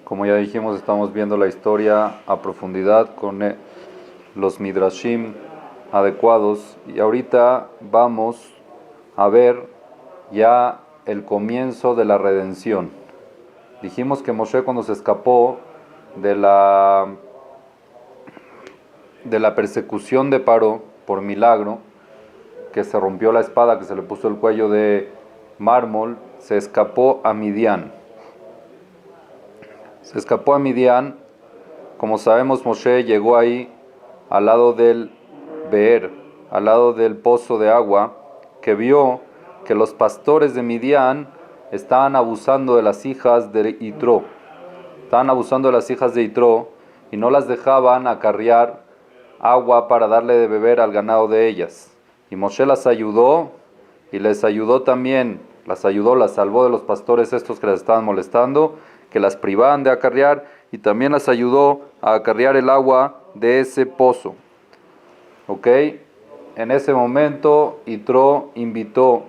Como ya dijimos, estamos viendo la historia a profundidad con los midrashim adecuados y ahorita vamos a ver ya el comienzo de la redención. Dijimos que Moshe, cuando se escapó de la persecución de Paró por milagro, que se rompió la espada, que se le puso el cuello de mármol, se escapó a Midian. Se escapó a Midian. Como sabemos, Moshe llegó ahí al lado del Beer, al lado del pozo de agua, que vio que los pastores de Midian estaban abusando de las hijas de Yitro. Estaban abusando de las hijas de Yitro y no las dejaban acarrear agua para darle de beber al ganado de ellas. Y Moshe las ayudó y les ayudó también, las salvó de los pastores estos que las estaban molestando, que las privaban de acarrear, y también las ayudó a acarrear el agua de ese pozo. ¿Ok? En ese momento Yitro invitó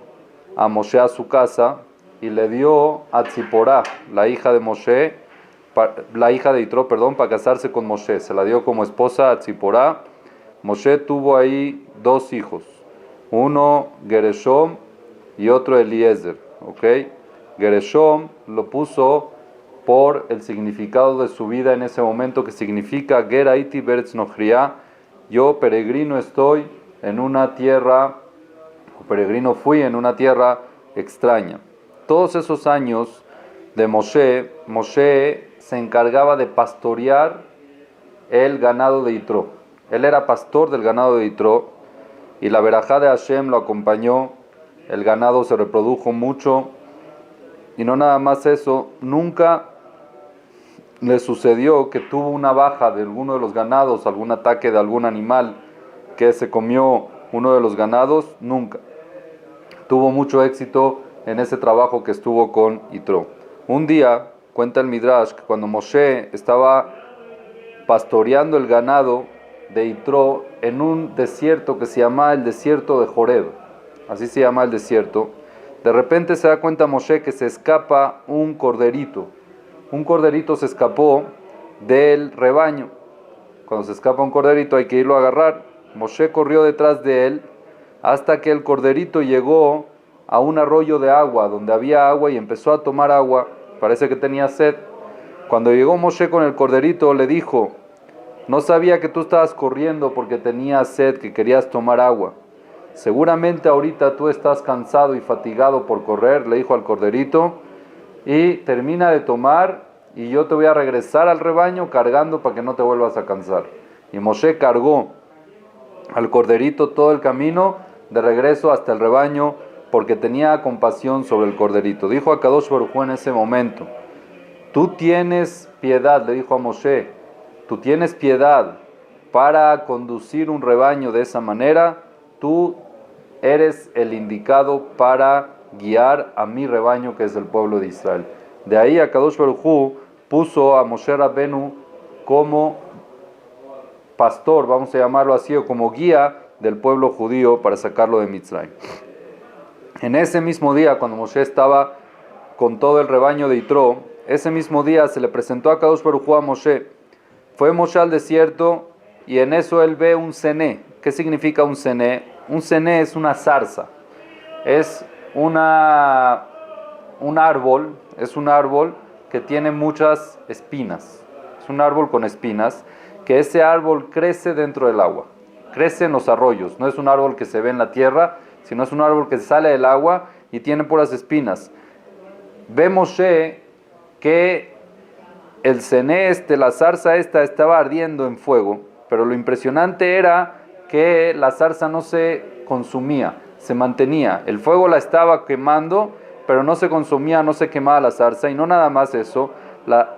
a Moshe a su casa y le dio a Tziporá, la hija de Yitro, para casarse con Moshe. Se la dio como esposa a Tziporá. Moshe tuvo ahí dos hijos, uno Gereshom y otro Eliezer. ¿Ok? Gereshom lo puso por el significado de su vida en ese momento, que significa Ger Haiti Beretz Nochriá, yo peregrino estoy en una tierra, o peregrino fui en una tierra extraña. Todos esos años de Moshe se encargaba de pastorear el ganado de Yitro. Él era pastor del ganado de Yitro y la verajá de Hashem lo acompañó. El ganado se reprodujo mucho y no nada más eso, nunca le sucedió que tuvo una baja de alguno de los ganados, algún ataque de algún animal que se comió uno de los ganados, nunca. Tuvo mucho éxito en ese trabajo que estuvo con Yitro. Un día, cuenta el Midrash, que cuando Moshe estaba pastoreando el ganado de Yitro en un desierto que se llama el desierto de Joreb, así se llama el desierto, de repente se da cuenta Moshe que se escapa un corderito. Un corderito se escapó del rebaño. Cuando se escapa un corderito hay que irlo a agarrar. Moshe corrió detrás de él hasta que el corderito llegó a un arroyo de agua, donde había agua, y empezó a tomar agua. Parece que tenía sed. Cuando llegó Moshe con el corderito, le dijo: no sabía que tú estabas corriendo porque tenías sed, que querías tomar agua. Seguramente ahorita tú estás cansado y fatigado por correr, le dijo al corderito, y termina de tomar y yo te voy a regresar al rebaño cargando para que no te vuelvas a cansar. Y Moshe cargó al corderito todo el camino de regreso hasta el rebaño porque tenía compasión sobre el corderito. Dijo a Kadosh Baruj Hu en ese momento: tú tienes piedad, le dijo a Moshe, tú tienes piedad para conducir un rebaño de esa manera, tú eres el indicado para guiar a mi rebaño, que es el pueblo de Israel. De ahí a Kadosh Baruj Hu puso a Moshe Rabbenu como pastor, vamos a llamarlo así, o como guía del pueblo judío para sacarlo de Mitzrayim. En ese mismo día, cuando Moshe estaba con todo el rebaño de Yitro, ese mismo día se le presentó a Kadosh Baruj Hu a Moshe. Fue Moshe al desierto y en eso él ve un cené. ¿Qué significa un cené? Un cené es una zarza. Es un árbol que tiene muchas espinas. Es un árbol con espinas, que ese árbol crece dentro del agua. Crece en los arroyos. No es un árbol que se ve en la tierra, sino es un árbol que sale del agua y tiene puras espinas. Ve Moshe que el cené la zarza estaba ardiendo en fuego, pero lo impresionante era que la zarza no se consumía, se mantenía. El fuego la estaba quemando, pero no se consumía, no se quemaba la zarza. Y no nada más eso,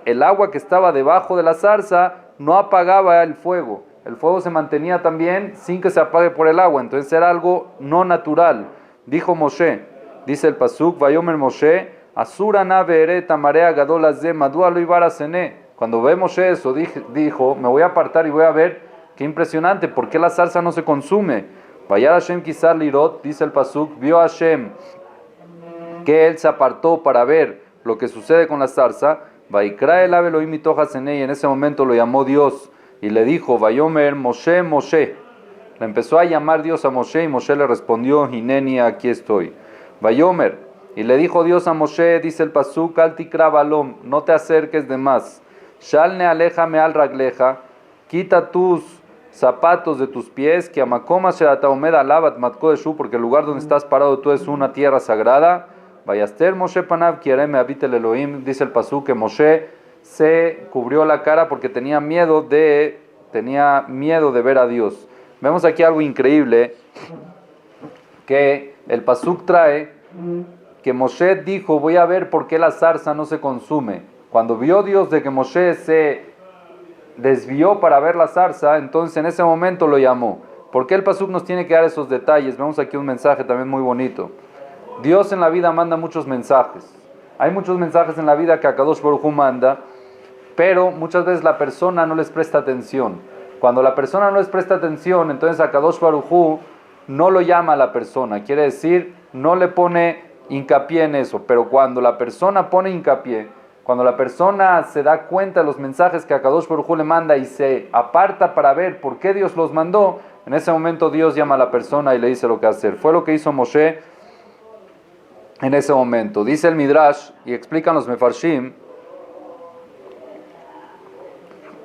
el agua que estaba debajo de la zarza no apagaba el fuego. El fuego se mantenía también sin que se apague por el agua. Entonces era algo no natural. Dijo Moshe, dice el pasuk, Vayomer Moshe, Asura na ve'ereta marea gadol hazeh, madua lo ibara cené. Cuando ve Moshe eso, dijo, me voy a apartar y voy a ver qué impresionante, ¿por qué la zarza no se consume? Vayar Hashem quizá lirot, dice el pasuk, vio Hashem que él se apartó para ver lo que sucede con la zarza. Vaikra el Elohim mitojas en ella. En ese momento lo llamó Dios y le dijo, Vayomer Moshe, Moshe. Le empezó a llamar Dios a Moshe y Moshe le respondió, Hineni, aquí estoy. Vayomer, y le dijo Dios a Moshe, dice el pasuk, al tikra balom, no te acerques de más. Shalne aléjame al ragleja, quita tus zapatos de tus pies, que amakoma sherataomed alabat matkodeshu, porque el lugar donde estás parado tú es una tierra sagrada. Vayaster Moshe panav kiereme habite el Elohim, dice el pasuk que Moshe se cubrió la cara porque tenía miedo de ver a Dios. Vemos aquí algo increíble, que el pasuk trae, que Moshe dijo, voy a ver por qué la zarza no se consume. Cuando vio Dios de que Moshe se desvió para ver la zarza, entonces en ese momento lo llamó. ¿Por qué el pasuk nos tiene que dar esos detalles? Vemos aquí un mensaje también muy bonito. Dios en la vida manda muchos mensajes. Hay muchos mensajes en la vida que Akadosh Baruj Hu manda, pero muchas veces la persona no les presta atención. Cuando la persona no les presta atención, entonces Akadosh Baruj Hu no lo llama a la persona. Quiere decir, no le pone hincapié en eso. Pero cuando la persona pone hincapié, cuando la persona se da cuenta de los mensajes que Akadosh Baruj Hu le manda y se aparta para ver por qué Dios los mandó, en ese momento Dios llama a la persona y le dice lo que hacer. Fue lo que hizo Moshe en ese momento. Dice el Midrash, y explican los Mefarshim,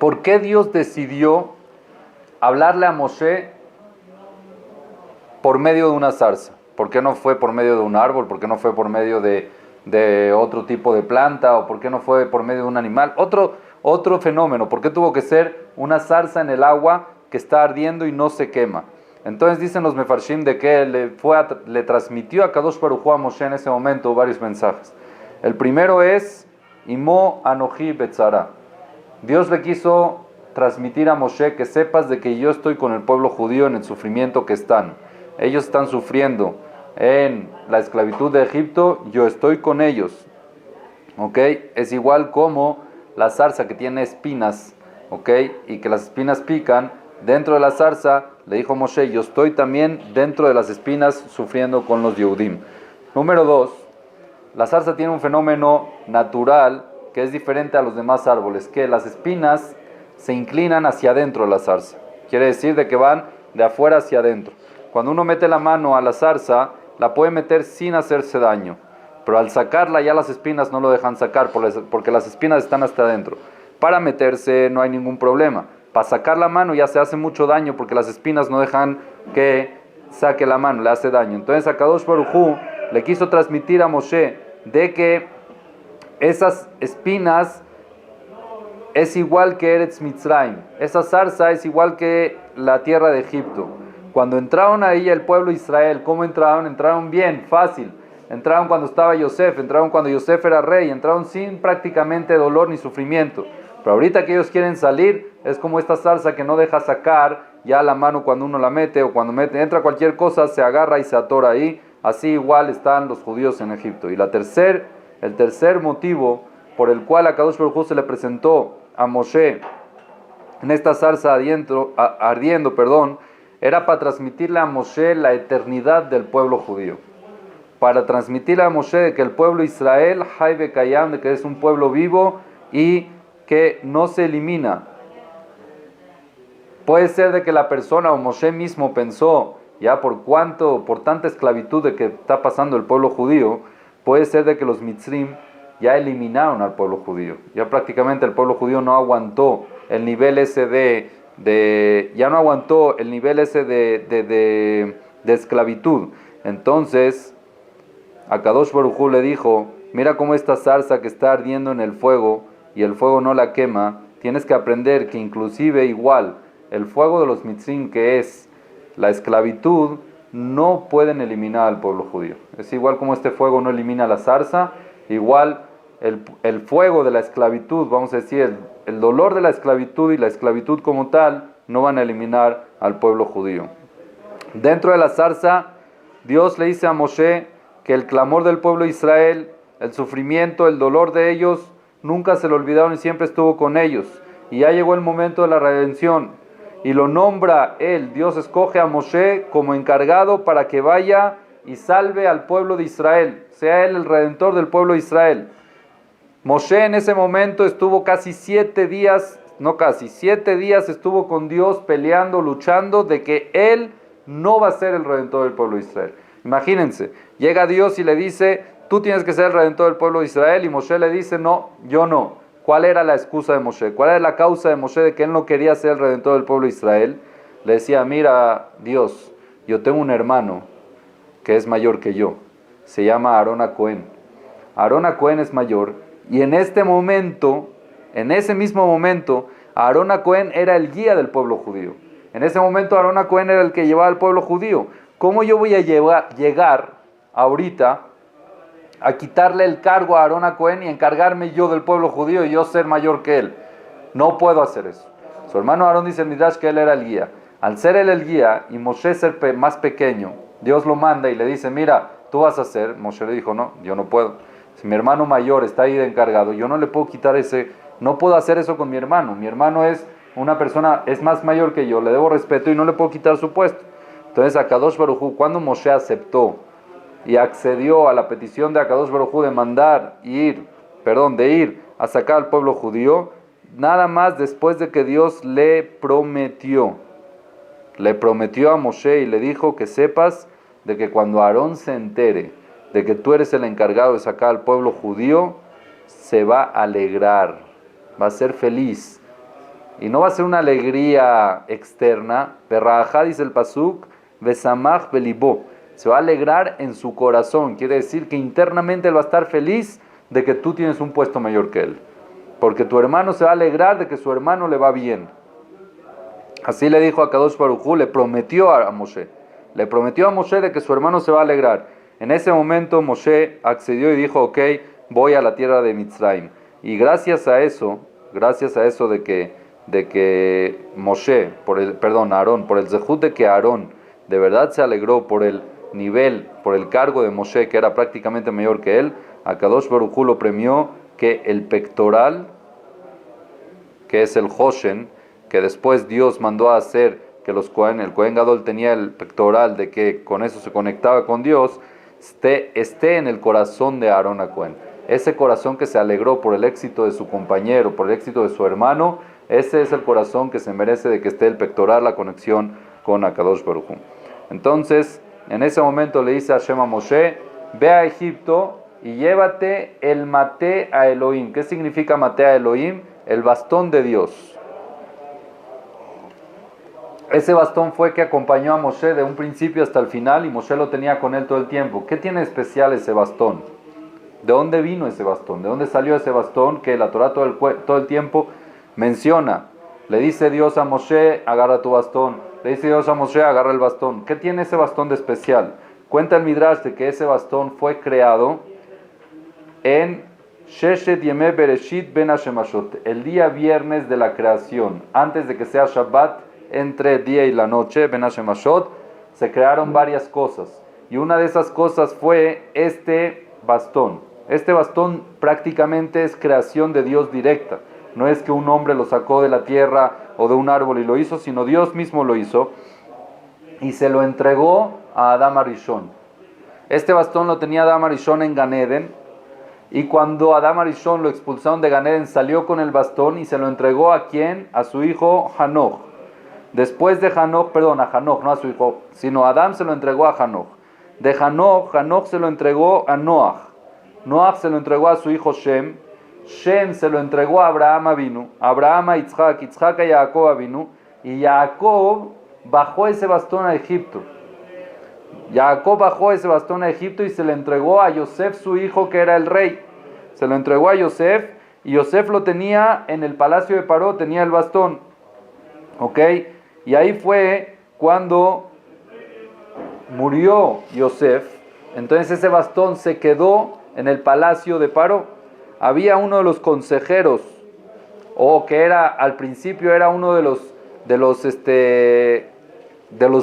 ¿por qué Dios decidió hablarle a Moshe por medio de una zarza? ¿Por qué no fue por medio de un árbol? ¿Por qué no fue por medio de otro tipo de planta? ¿O por qué no fue por medio de un animal? Otro fenómeno. ¿Por qué tuvo que ser una zarza en el agua que está ardiendo y no se quema? Entonces dicen los Mefarshim de que le transmitió a Kadosh Baruj Hu a Moshe en ese momento varios mensajes. El primero es Imo Anoji Betzara. Dios le quiso transmitir a Moshe que sepas de que yo estoy con el pueblo judío en el sufrimiento que están. Ellos están sufriendo en la esclavitud de Egipto, yo estoy con ellos. ¿Ok? Es igual como la zarza que tiene espinas, ¿ok? Y que las espinas pican. Dentro de la zarza, le dijo Moshe, yo estoy también dentro de las espinas sufriendo con los Yehudim. Número 2, la zarza tiene un fenómeno natural que es diferente a los demás árboles, que las espinas se inclinan hacia adentro de la zarza. Quiere decir de que van de afuera hacia adentro. Cuando uno mete la mano a la zarza, la puede meter sin hacerse daño. Pero al sacarla ya las espinas no lo dejan sacar porque las espinas están hasta adentro. Para meterse no hay ningún problema. Para sacar la mano ya se hace mucho daño porque las espinas no dejan que saque la mano, le hace daño. Entonces Akadosh Baruj Hu le quiso transmitir a Moshe de que esas espinas es igual que Eretz Mitzrayim. Esa zarza es igual que la tierra de Egipto. Cuando entraron ahí el pueblo de Israel, ¿cómo entraron? Entraron bien, fácil. Entraron cuando estaba Yosef, entraron cuando Yosef era rey, entraron sin prácticamente dolor ni sufrimiento. Pero ahorita que ellos quieren salir, es como esta zarza que no deja sacar ya la mano cuando uno la mete, o cuando entra cualquier cosa, se agarra y se atora ahí. Así igual están los judíos en Egipto. Y el tercer motivo por el cual a Kadosh Baruj Hu se le presentó a Moshe en esta zarza ardiendo, era para transmitirle a Moshe la eternidad del pueblo judío. Para transmitirle a Moshe de que el pueblo Israel, Haibe Kayam, de que es un pueblo vivo y que no se elimina. Puede ser de que la persona o Moshe mismo pensó, ya por tanta esclavitud de que está pasando el pueblo judío, puede ser de que los Mitzrim ya eliminaron al pueblo judío. Ya prácticamente el pueblo judío no aguantó el nivel ese de esclavitud. Entonces Akadosh Baruj Hu le dijo, mira cómo esta zarza que está ardiendo en el fuego y el fuego no la quema, tienes que aprender que inclusive igual el fuego de los Mitzrim, que es la esclavitud, no pueden eliminar al pueblo judío. Es igual como este fuego no elimina la zarza, igual el fuego de la esclavitud, vamos a decir, el dolor de la esclavitud y la esclavitud como tal, no van a eliminar al pueblo judío. Dentro de la zarza, Dios le dice a Moshe que el clamor del pueblo de Israel, el sufrimiento, el dolor de ellos, nunca se lo olvidaron y siempre estuvo con ellos. Y ya llegó el momento de la redención. Y lo nombra él, Dios escoge a Moshe como encargado para que vaya y salve al pueblo de Israel. Sea él el redentor del pueblo de Israel. Moshe en ese momento estuvo casi 7 días, no casi, 7 días estuvo con Dios peleando, luchando de que él no va a ser el redentor del pueblo de Israel. Imagínense, llega Dios y le dice, tú tienes que ser el redentor del pueblo de Israel, y Moshe le dice, no, yo no. ¿Cuál era la excusa de Moshe? ¿Cuál era la causa de Moshe de que él no quería ser el redentor del pueblo de Israel? Le decía, mira, Dios, yo tengo un hermano que es mayor que yo, se llama Aarón Cohen. Aarón Cohen es mayor, y en este momento, en ese mismo momento, Aarón Cohen era el guía del pueblo judío. En ese momento Aarón Cohen era el que llevaba al pueblo judío. ¿Cómo yo voy a llegar ahorita a quitarle el cargo a Aarón Cohen y encargarme yo del pueblo judío y yo ser mayor que él? No puedo hacer eso. Su hermano Aarón dice en Midrash que él era el guía. Al ser él el guía y Moshe ser más pequeño, Dios lo manda y le dice, mira, tú vas a hacer. Moshe le dijo, no, yo no puedo. Si mi hermano mayor está ahí de encargado, yo no le puedo quitar no puedo hacer eso con mi hermano. Mi hermano es una persona, es más mayor que yo, le debo respeto y no le puedo quitar su puesto. Entonces Akadosh Baruj Hu, cuando Moshe aceptó y accedió a la petición de Akadosh Baruj Hu de ir a sacar al pueblo judío, nada más después de que Dios le prometió a Moshe y le dijo que sepas de que cuando Aarón se entere de que tú eres el encargado de sacar al pueblo judío, se va a alegrar, va a ser feliz. Y no va a ser una alegría externa, Berrajá dice el pasuk, Besamach belibó, se va a alegrar en su corazón, quiere decir que internamente él va a estar feliz de que tú tienes un puesto mayor que él, porque tu hermano se va a alegrar de que su hermano le va bien. Así le dijo a Kadosh Baruj Hu, le prometió a Moshe de que su hermano se va a alegrar. En ese momento Moshe accedió y dijo, ok, voy a la tierra de Mitzrayim. Y gracias a eso de que Moshe, Aarón, por el zehut de que Aarón de verdad se alegró por el nivel, por el cargo de Moshe, que era prácticamente mayor que él, a Kadosh Baruj Hu lo premió que el pectoral, que es el Hoshen, que después Dios mandó a hacer que el Kohen Gadol tenía el pectoral, de que con eso se conectaba con Dios, esté en el corazón de Aarón Cohen. Ese corazón que se alegró por el éxito de su compañero, por el éxito de su hermano, ese es el corazón que se merece de que esté el pectoral, la conexión con Akadosh Baruj Hu. Entonces, en ese momento le dice a Hashem a Moshe, ve a Egipto y llévate el maté a Elohim. ¿Qué significa maté a Elohim? El bastón de Dios. Ese bastón fue que acompañó a Moshe de un principio hasta el final y Moshe lo tenía con él todo el tiempo. ¿Qué tiene especial ese bastón? ¿De dónde vino ese bastón? ¿De dónde salió ese bastón que la Torah todo el tiempo menciona? Le dice Dios a Moshe, agarra tu bastón. Le dice Dios a Moshe, agarra el bastón. ¿Qué tiene ese bastón de especial? Cuenta el Midrash de que ese bastón fue creado en Sheshet Yemeh Bereshit Ben Hashemashot, el día viernes de la creación, antes de que sea Shabbat. Entre el día y la noche, Ben Hashemashot, se crearon varias cosas. Y una de esas cosas fue este bastón. Este bastón prácticamente es creación de Dios directa. No es que un hombre lo sacó de la tierra o de un árbol y lo hizo, sino Dios mismo lo hizo. Y se lo entregó a Adam Arishon. Este bastón lo tenía Adam Arishon en Gan Eden. Y cuando Adam Arishon lo expulsaron de Gan Eden, salió con el bastón y se lo entregó ¿a quién? A su hijo Hanoch. Después de Hanoch, a Hanoch, no a su hijo, sino Adam se lo entregó a Hanoch. De Hanoch se lo entregó a Noach. Noach se lo entregó a su hijo Shem. Shem se lo entregó a Abraham Avinu. Abraham a Yitzhak, Yitzhak a Jacob Avinu. Y Jacob bajó ese bastón a Egipto. Jacob bajó ese bastón a Egipto y se le entregó a Yosef, su hijo, que era el rey. Se lo entregó a Yosef y Yosef lo tenía en el palacio de Paró, tenía el bastón. ¿Ok? Y ahí fue cuando murió Yosef. Entonces ese bastón se quedó en el palacio de Paró. Había uno de los consejeros, o que era al principio era uno de los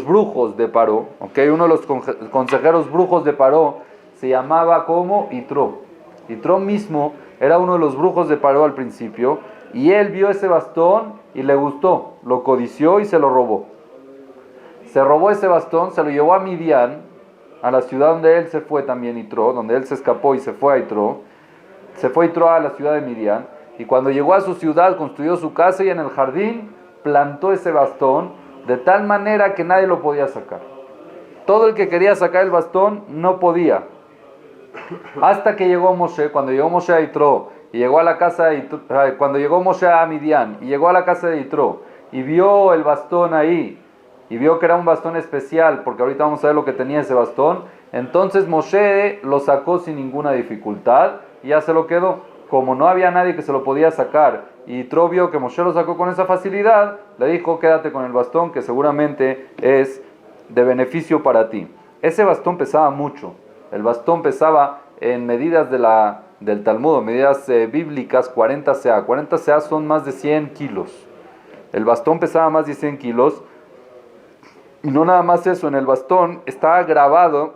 brujos de Paró. ¿Ok? Uno de los consejeros brujos de Paró se llamaba como Yitro. Yitro mismo era uno de los brujos de Paró al principio. Y él vio ese bastón y le gustó, lo codició y se lo robó. Se robó ese bastón, se lo llevó a Midian, a la ciudad donde él se fue también, Yitro, donde él se escapó y se fue a Yitro. se fue Yitro a la ciudad de Midian, y cuando llegó a su ciudad, construyó su casa y en el jardín plantó ese bastón, de tal manera que nadie lo podía sacar. Todo el que quería sacar el bastón no podía. Hasta que llegó Moshe, cuando llegó Moshe a Yitro, y llegó a la casa de Yitro, cuando llegó Moshe a Midian, y llegó a la casa de Yitro, y vio el bastón ahí, y vio que era un bastón especial, porque ahorita vamos a ver lo que tenía ese bastón, entonces Moshe lo sacó sin ninguna dificultad, y ya se lo quedó. Como no había nadie que se lo podía sacar, y Yitro vio que Moshe lo sacó con esa facilidad, le dijo, quédate con el bastón, que seguramente es de beneficio para ti. Ese bastón pesaba mucho. El bastón pesaba en medidas del Talmud, medidas bíblicas, 40 seah. 40 seah son más de 100 kilos. El bastón pesaba más de 100 kilos. Y no nada más eso, en el bastón estaba grabado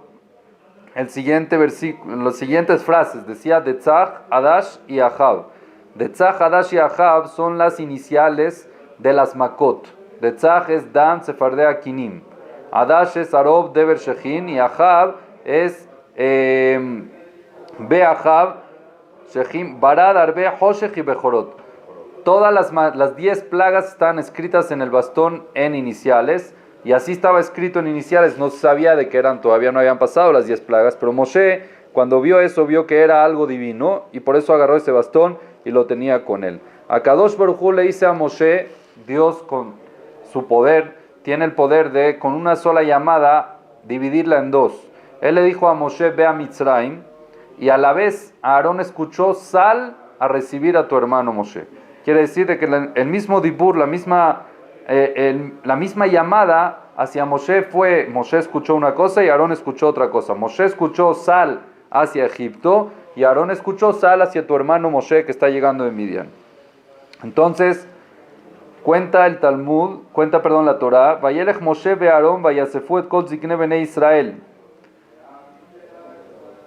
el siguiente versículo, las siguientes frases. Decía Detzach, Adash y Ahab. Detzach, Adash y Ahab son las iniciales de las Makot. Detzach es Dan, Sefardea, Kinim. Adash es Arob, Deber, Shechin. Y Ahab es Beahab, Shechim, Barad, Arbe, Hoshech y Bejorot. Todas las 10 plagas están escritas en el bastón en iniciales, y así estaba escrito en iniciales. No se sabía de qué eran, todavía no habían pasado las 10 plagas, pero Moshe, cuando vio eso, vio que era algo divino, y por eso agarró ese bastón y lo tenía con él. A Kadosh Baruj Hu le dice a Moshe, Dios con su poder, tiene el poder de, con una sola llamada, dividirla en dos. Él le dijo a Moshe, ve a Mitzrayim, y a la vez Aarón escuchó, sal a recibir a tu hermano Moshe. Quiere decir de que el mismo dibur, la misma llamada hacia Moshe fue, Moshe escuchó una cosa y Aarón escuchó otra cosa. Moshe escuchó, sal hacia Egipto, y Aarón escuchó, sal hacia tu hermano Moshe que está llegando de Midian. Entonces, cuenta la Torah, Vayelech Moshe ve Aarón, vayasefu et kol zikne bnei Israel.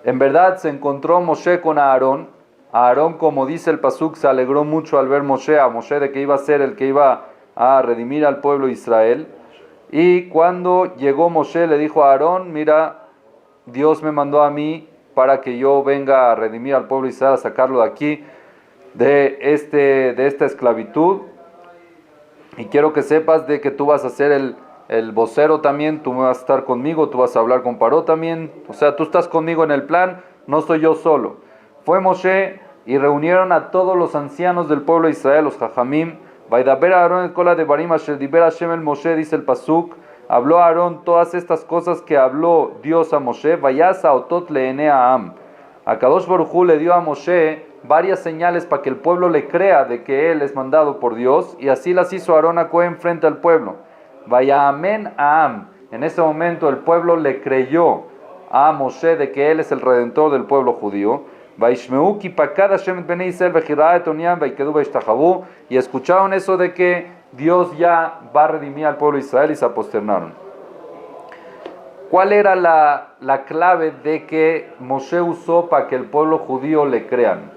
En verdad se encontró Moshe con Aarón. Aarón, como dice el pasuk, se alegró mucho al ver a Moshe de que iba a ser el que iba a redimir al pueblo de Israel. Y cuando llegó Moshe le dijo a Aarón, mira, Dios me mandó a mí para que yo venga a redimir al pueblo de Israel, a sacarlo de aquí, de esta esclavitud. Y quiero que sepas de que tú vas a ser el vocero también, tú vas a estar conmigo, tú vas a hablar con Paró también, o sea, tú estás conmigo en el plan, no soy yo solo. Fue Moshe y reunieron a todos los ancianos del pueblo de Israel, los Jajamim. Vaidaber Aarón el kola de Barim asher diber Hashem el Moshe, dice el pasuk, habló Aarón todas estas cosas que habló Dios a Moshe, vayasa otot leene a Am. A Kadosh Baruj Hu le dio a Moshe varias señales para que el pueblo le crea de que él es mandado por Dios, y así las hizo Aarón a Cohen frente al pueblo. Vaya amén a Am. En ese momento el pueblo le creyó a Moshe de que él es el redentor del pueblo judío. Y escucharon eso de que Dios ya va a redimir al pueblo de Israel, y se posternaron. ¿Cuál era la clave de que Moshe usó para que el pueblo judío le crean?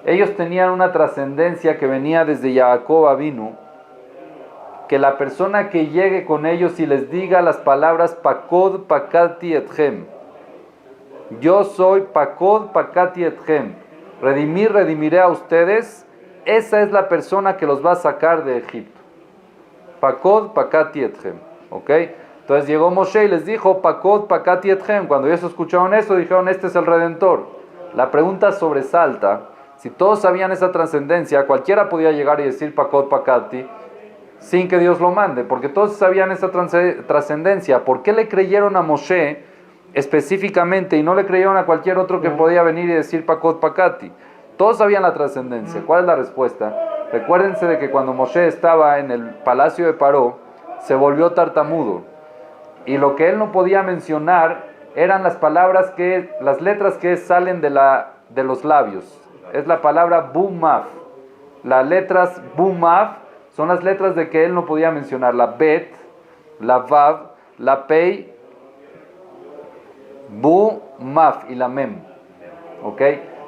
Ellos tenían una trascendencia que venía desde Jacob Avinu, que la persona que llegue con ellos y les diga las palabras Pakod Pakati Etchem, yo soy Pakod Pakati Etchem, redimiré a ustedes, esa es la persona que los va a sacar de Egipto. Pakod Pakati Etchem, ¿ok? Entonces llegó Moshe y les dijo Pakod Pakati Etchem. Cuando ellos escucharon eso, dijeron, este es el Redentor. La pregunta sobresalta, si todos sabían esa trascendencia, cualquiera podía llegar y decir Pakod Pakati sin que Dios lo mande, porque todos sabían esa trascendencia. ¿Por qué le creyeron a Moshe específicamente y no le creyeron a cualquier otro que podía venir y decir Pakod Pakati? Todos sabían la trascendencia. ¿Cuál es la respuesta? Recuérdense de que cuando Moshe estaba en el palacio de Paró, se volvió tartamudo, y lo que él no podía mencionar eran las letras que salen de los labios. Es la palabra Bumaf. Las letras Bumaf son las letras de que él no podía mencionar, la Bet, la Vav, la Pei, Bu, Maf y la Mem. ¿Ok?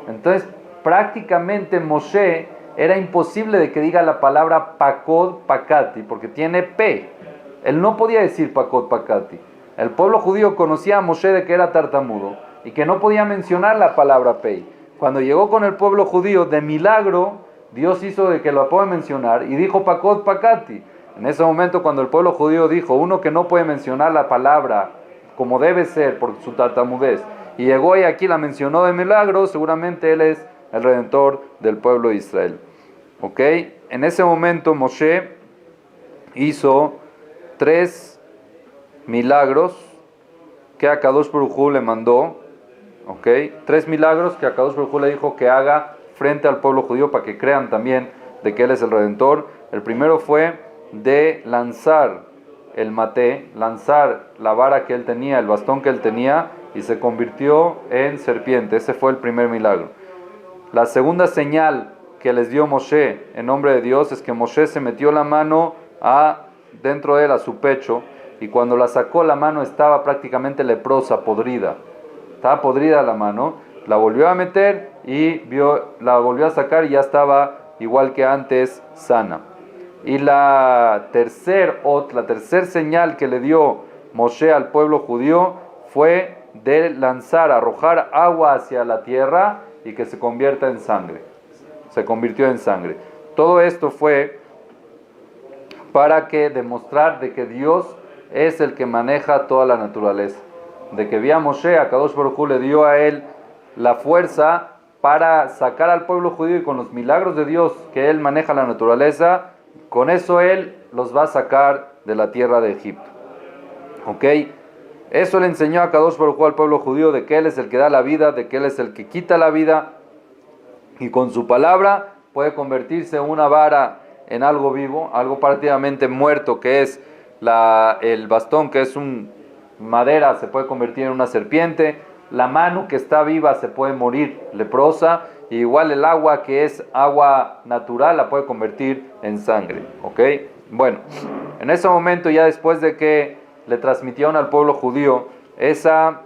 Entonces, prácticamente Moshe era imposible de que diga la palabra Pakod Pakati, porque tiene P. Él no podía decir Pakod Pakati. El pueblo judío conocía a Moshe de que era tartamudo y que no podía mencionar la palabra Pei. Cuando llegó con el pueblo judío, de milagro, Dios hizo de que lo pueda mencionar y dijo Pakot Pakati. En ese momento, cuando el pueblo judío dijo, uno que no puede mencionar la palabra como debe ser por su tartamudez, y llegó y aquí la mencionó de milagro, seguramente él es el redentor del pueblo de Israel. ¿Ok? En ese momento Moshe hizo 3 milagros que Akadosh Baruj Hu le mandó. ¿Ok? 3 milagros que Akadosh Baruj Hu le dijo que haga frente al pueblo judío para que crean también de que él es el redentor. El primero fue de lanzar el maté, lanzar la vara que él tenía, el bastón que él tenía, y se convirtió en serpiente. Ese fue el primer milagro. La segunda señal que les dio Moshe en nombre de Dios es que Moshe se metió la mano dentro de él a su pecho, y cuando la sacó, la mano estaba prácticamente leprosa, podrida. Estaba podrida la mano, la volvió a meter y la volvió a sacar y ya estaba igual que antes, sana. Y la tercer señal que le dio Moshe al pueblo judío fue de lanzar, arrojar agua hacia la tierra y que se convierta en sangre. Se convirtió en sangre. Todo esto fue para demostrar de que Dios es el que maneja toda la naturaleza. De que vía Moshe, Akadosh Baruj Hu le dio a él la fuerza para sacar al pueblo judío, y con los milagros de Dios que él maneja la naturaleza, con eso él los va a sacar de la tierra de Egipto. ¿Ok? Eso le enseñó a Akadosh Baruj Hu al pueblo judío, de que él es el que da la vida, de que él es el que quita la vida, y con su palabra puede convertirse una vara en algo vivo, algo prácticamente muerto, que es el bastón, que es madera, se puede convertir en una serpiente. La mano que está viva se puede morir leprosa, y igual el agua, que es agua natural, la puede convertir en sangre. ¿Ok? Bueno, en ese momento, ya después de que le transmitieron al pueblo judío esa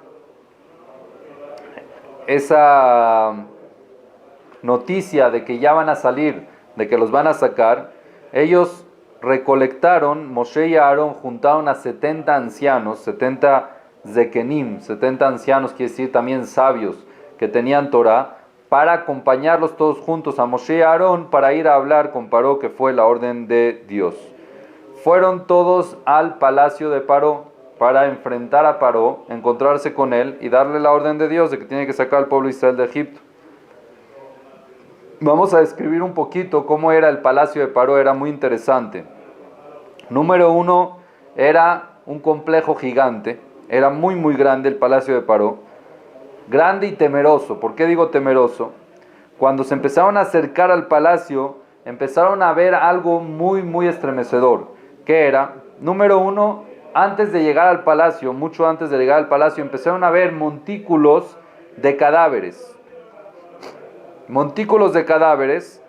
noticia de que ya van a salir, de que los van a sacar, ellos recolectaron, Moshe y Aarón juntaron a 70 ancianos, 70 zekenim, 70 ancianos, quiere decir también sabios, que tenían Torah, para acompañarlos todos juntos a Moshe y Aarón para ir a hablar con Paró, que fue la orden de Dios. Fueron todos al palacio de Paró para enfrentar a Paró, encontrarse con él y darle la orden de Dios de que tiene que sacar al pueblo de Israel de Egipto. Vamos a describir un poquito cómo era el palacio de Paró. Era muy interesante. Número 1, era un complejo gigante. Era muy muy grande el palacio de Paró. Grande y temeroso. ¿Por qué digo temeroso? Cuando se empezaron a acercar al palacio, empezaron a ver algo muy muy estremecedor. ¿Qué era? Número 1, antes de llegar al palacio, mucho antes de llegar al palacio, empezaron a ver montículos de cadáveres. Montículos de cadáveres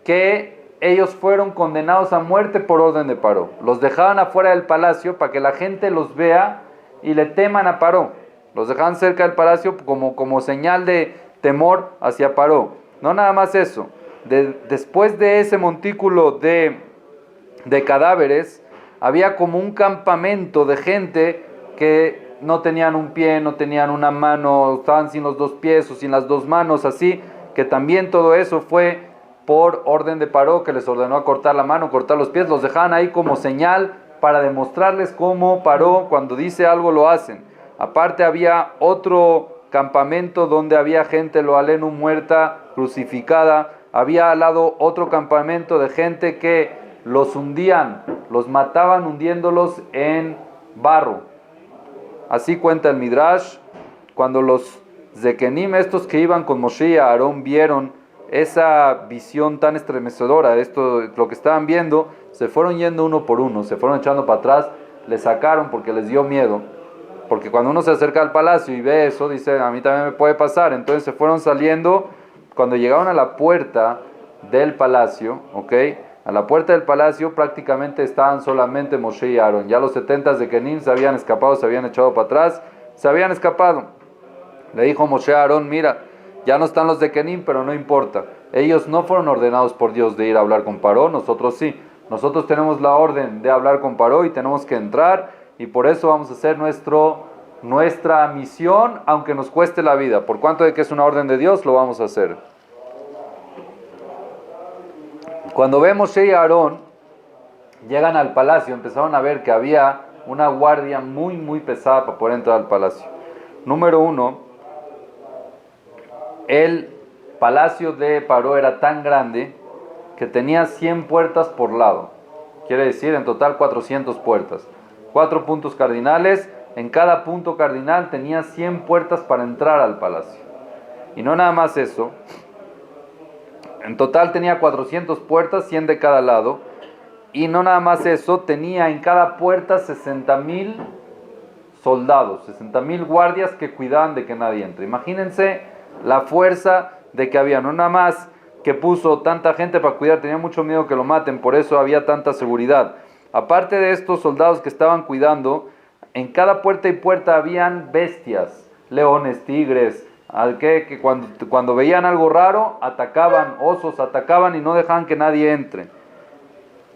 que ellos fueron condenados a muerte por orden de Paró. Los dejaban afuera del palacio para que la gente los vea y le teman a Paró. Los dejaban cerca del palacio como señal de temor hacia Paró. No nada más eso. Después de ese montículo de cadáveres, había como un campamento de gente que no tenían un pie, no tenían una mano, estaban sin los 2 pies o sin las 2 manos, así, que también todo eso fue por orden de Paró, que les ordenó a cortar la mano, cortar los pies. Los dejaban ahí como señal para demostrarles cómo Paró, cuando dice algo, lo hacen. Aparte había otro campamento donde había gente, lo alenu, muerta, crucificada. Había al lado otro campamento de gente que los hundían, los mataban hundiéndolos en barro. Así cuenta el Midrash. Cuando los zekenim, estos que iban con Moshe y Aarón, vieron esa visión tan estremecedora, lo que estaban viendo, se fueron yendo uno por uno, se fueron echando para atrás, les sacaron porque les dio miedo. Porque cuando uno se acerca al palacio y ve eso, dice, a mí también me puede pasar. Entonces se fueron saliendo. Cuando llegaron a la puerta del palacio, ¿ok? A la puerta del palacio prácticamente estaban solamente Moshe y Aarón. Ya los 70 zekenim se habían escapado, se habían echado para atrás, se habían escapado. Le dijo Moshe a Aarón, mira, ya no están los zekenim, pero no importa. Ellos no fueron ordenados por Dios de ir a hablar con Paró, nosotros sí. Nosotros tenemos la orden de hablar con Paró y tenemos que entrar, y por eso vamos a hacer nuestro nuestra misión, aunque nos cueste la vida. Por cuanto de que es una orden de Dios, lo vamos a hacer. Cuando vemos Moshe y Aarón llegan al palacio, empezaron a ver que había una guardia muy, muy pesada para poder entrar al palacio. Número uno, el palacio de Paró era tan grande que tenía 100 puertas por lado. Quiere decir, en total 400 puertas. 4 puntos cardinales. En cada punto cardinal tenía 100 puertas para entrar al palacio. Y no nada más eso. En total tenía 400 puertas, 100 de cada lado. Y no nada más eso, tenía en cada puerta 60,000 soldados, 60,000 guardias que cuidaban de que nadie entre. Imagínense la fuerza de que había, no nada más que puso tanta gente para cuidar, tenía mucho miedo que lo maten, por eso había tanta seguridad. Aparte de estos soldados que estaban cuidando, en cada puerta y puerta habían bestias, leones, tigres, que cuando veían algo raro, atacaban, osos atacaban y no dejaban que nadie entre.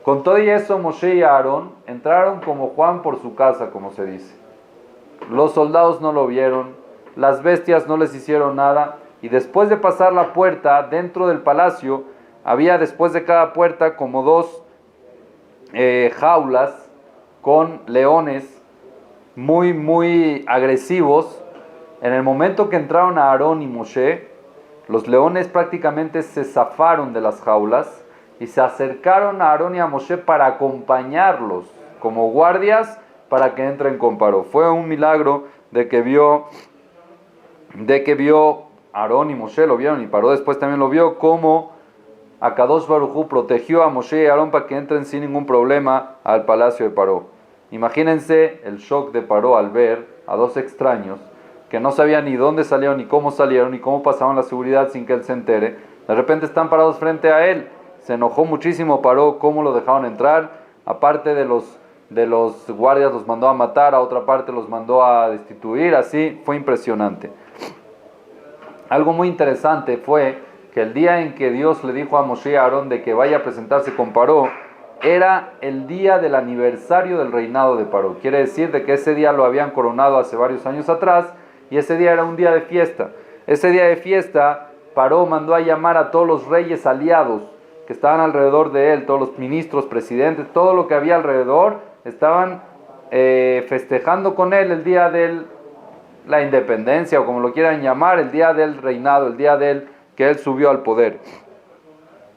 Con todo y eso, Moshe y Aarón entraron como Juan por su casa, como se dice. Los soldados no lo vieron, las bestias no les hicieron nada, y después de pasar la puerta, dentro del palacio, había después de cada puerta como 2 jaulas con leones muy, muy agresivos. En el momento que entraron a Aarón y Moshe, los leones prácticamente se zafaron de las jaulas y se acercaron a Aarón y a Moshe para acompañarlos como guardias para que entren con Paró. Fue un milagro de que vio Aarón y Moshe, lo vieron, y Paró después también lo vio, como Akadosh Baruj Hu protegió a Moshe y Aarón para que entren sin ningún problema al palacio de Paró. Imagínense el shock de Paró al ver a 2 extraños que no sabían ni dónde salieron, ni cómo salieron, ni cómo pasaban la seguridad sin que él se entere. De repente están parados frente a él. Se enojó muchísimo Paró cómo lo dejaron entrar. Aparte de los guardias, los mandó a matar, a otra parte los mandó a destituir. Así fue impresionante. Algo muy interesante fue que el día en que Dios le dijo a Moshe y a Aarón de que vaya a presentarse con Paró, era el día del aniversario del reinado de Paró. Quiere decir de que ese día lo habían coronado hace varios años atrás, y ese día era un día de fiesta. Ese día de fiesta, Paró mandó a llamar a todos los reyes aliados que estaban alrededor de él, todos los ministros, presidentes, todo lo que había alrededor, estaban festejando con él el día de la independencia, o como lo quieran llamar, el día del reinado, el día que él subió al poder.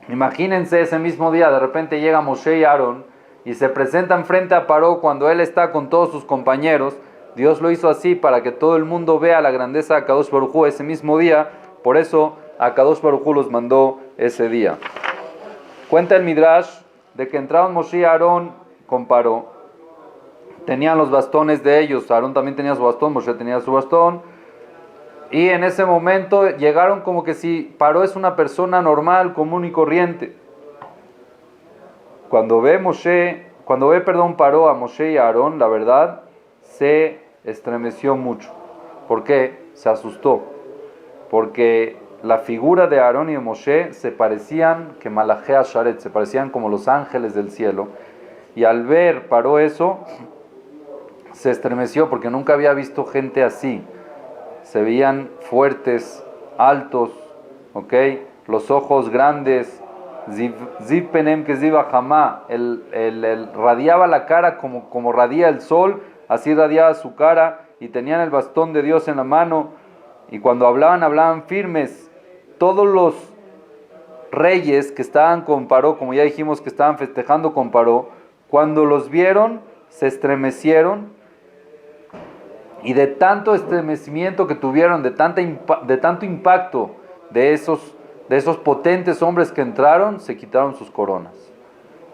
Imagínense ese mismo día, de repente llega Moshe y Aarón y se presentan frente a Paró cuando él está con todos sus compañeros. Dios lo hizo así para que todo el mundo vea la grandeza de Akadosh Baruj Hu ese mismo día. Por eso Akadosh Baruj Hu los mandó ese día. Cuenta el Midrash de que entraron Moshe y Aarón con Paró. Tenían los bastones de ellos. Aarón también tenía su bastón, Moshe tenía su bastón. Y en ese momento llegaron como que si Paró es una persona normal, común y corriente. Cuando ve Paró a Moshe y a Aarón, la verdad, se estremeció mucho. ¿Por qué? Se asustó. Porque la figura de Aarón y de Moshe se parecían que Malachei Asharet, se parecían como los ángeles del cielo. Y al ver Paró eso, se estremeció porque nunca había visto gente así. Se veían fuertes, altos, ¿ok? Los ojos grandes, Ziv Penem que Ziv Hamá, radiaba la cara como radia el sol, así radiaba su cara, y tenían el bastón de Dios en la mano, y cuando hablaban firmes. Todos los reyes que estaban con Paró, como ya dijimos que estaban festejando con Paró, cuando los vieron, se estremecieron, y de tanto estremecimiento que tuvieron, de tanto impacto de esos potentes hombres que entraron, se quitaron sus coronas.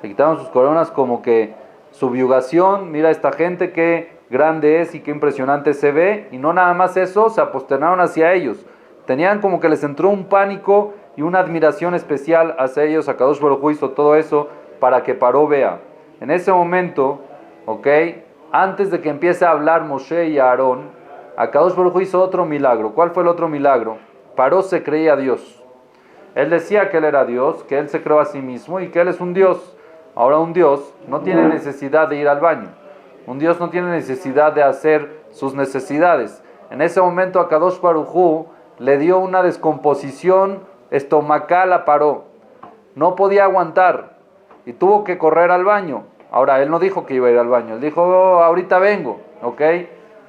Se quitaron sus coronas como que subyugación, mira esta gente qué grande es y qué impresionante se ve, y no nada más eso, se aposternaron hacia ellos. Tenían como que les entró un pánico y una admiración especial hacia ellos. Akadosh Baruj Hu hizo todo eso para que Paró vea. En ese momento, ¿ok?, antes de que empiece a hablar Moshe y Aarón, Akadosh Baruj Hu hizo otro milagro. ¿Cuál fue el otro milagro? Paró se creía Dios. Él decía que él era Dios, que él se creó a sí mismo y que él es un Dios. Ahora un Dios no tiene necesidad de ir al baño. Un Dios no tiene necesidad de hacer sus necesidades. En ese momento a Kadosh Baruj Hu le dio una descomposición estomacal a Paró. No podía aguantar y tuvo que correr al baño. Ahora, él no dijo que iba a ir al baño, él dijo, "Oh, ahorita vengo", ¿ok?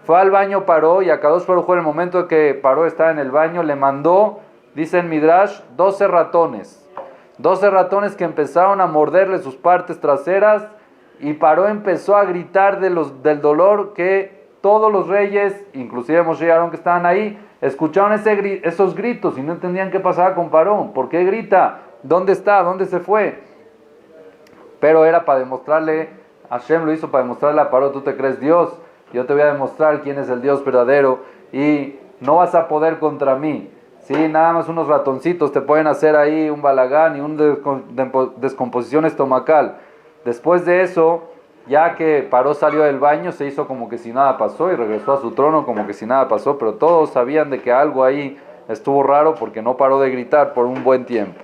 Fue al baño Paró y a Kadosh Baruj Hu en el momento de que Paró estaba en el baño le mandó, dice en Midrash, 12 ratones. 12 ratones que empezaron a morderle sus partes traseras y Paró empezó a gritar del dolor que todos los reyes, inclusive Moshe y Aarón que estaban ahí, escucharon esos gritos y no entendían qué pasaba con Paró. ¿Por qué grita? ¿Dónde está? ¿Dónde se fue? Pero era para demostrarle, Hashem lo hizo para demostrarle a Paró, tú te crees Dios, yo te voy a demostrar quién es el Dios verdadero y no vas a poder contra mí. Sí, nada más unos ratoncitos te pueden hacer ahí un balagán y una descomposición estomacal. Después de eso, ya que Paró salió del baño, se hizo como que si nada pasó y regresó a su trono como que si nada pasó, pero todos sabían de que algo ahí estuvo raro porque no paró de gritar por un buen tiempo.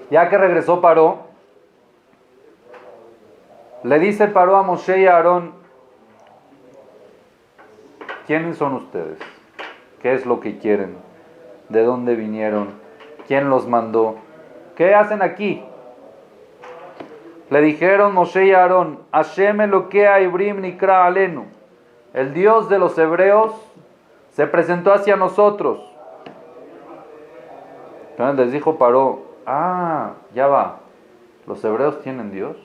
Ya que regresó Paró, le dice Paró a Moshe y a Aarón, ¿quiénes son ustedes? ¿Qué es lo que quieren? ¿De dónde vinieron? ¿Quién los mandó? ¿Qué hacen aquí? Le dijeron Moshe y Aarón, Hashem Elokea Ibrim Nikra Alenu, el Dios de los hebreos se presentó hacia nosotros. Entonces les dijo Paró, ya va, ¿los hebreos tienen Dios?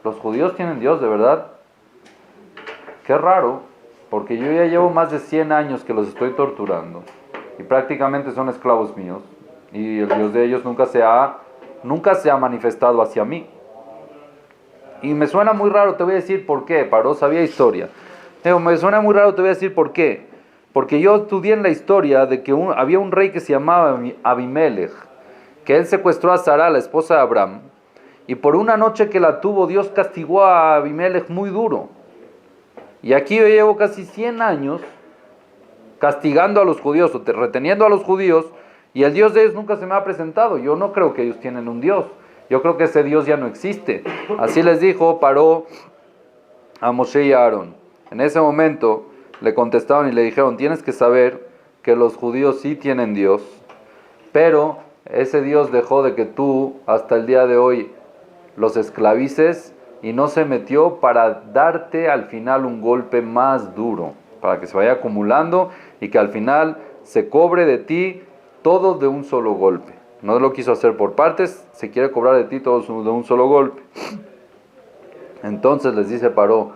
¿Los judíos tienen Dios de verdad? Qué raro, porque yo ya llevo más de 100 años que los estoy torturando y prácticamente son esclavos míos y el Dios de ellos nunca se ha manifestado hacia mí. Y me suena muy raro, te voy a decir por qué. Paró sabía historia. Me suena muy raro, te voy a decir por qué. Porque yo estudié en la historia de que había un rey que se llamaba Abimelech, que él secuestró a Sara, la esposa de Abraham, y por una noche que la tuvo, Dios castigó a Abimelech muy duro. Y aquí yo llevo casi 100 años castigando a los judíos, o reteniendo a los judíos, y el Dios de ellos nunca se me ha presentado. Yo no creo que ellos tienen un Dios. Yo creo que ese Dios ya no existe. Así les dijo Paró a Moshe y a Aarón. En ese momento le contestaron y le dijeron, tienes que saber que los judíos sí tienen Dios, pero ese Dios dejó de que tú hasta el día de hoy los esclavices y no se metió para darte al final un golpe más duro, para que se vaya acumulando y que al final se cobre de ti todo de un solo golpe. No lo quiso hacer por partes, se quiere cobrar de ti todo de un solo golpe. Entonces les dice Paró,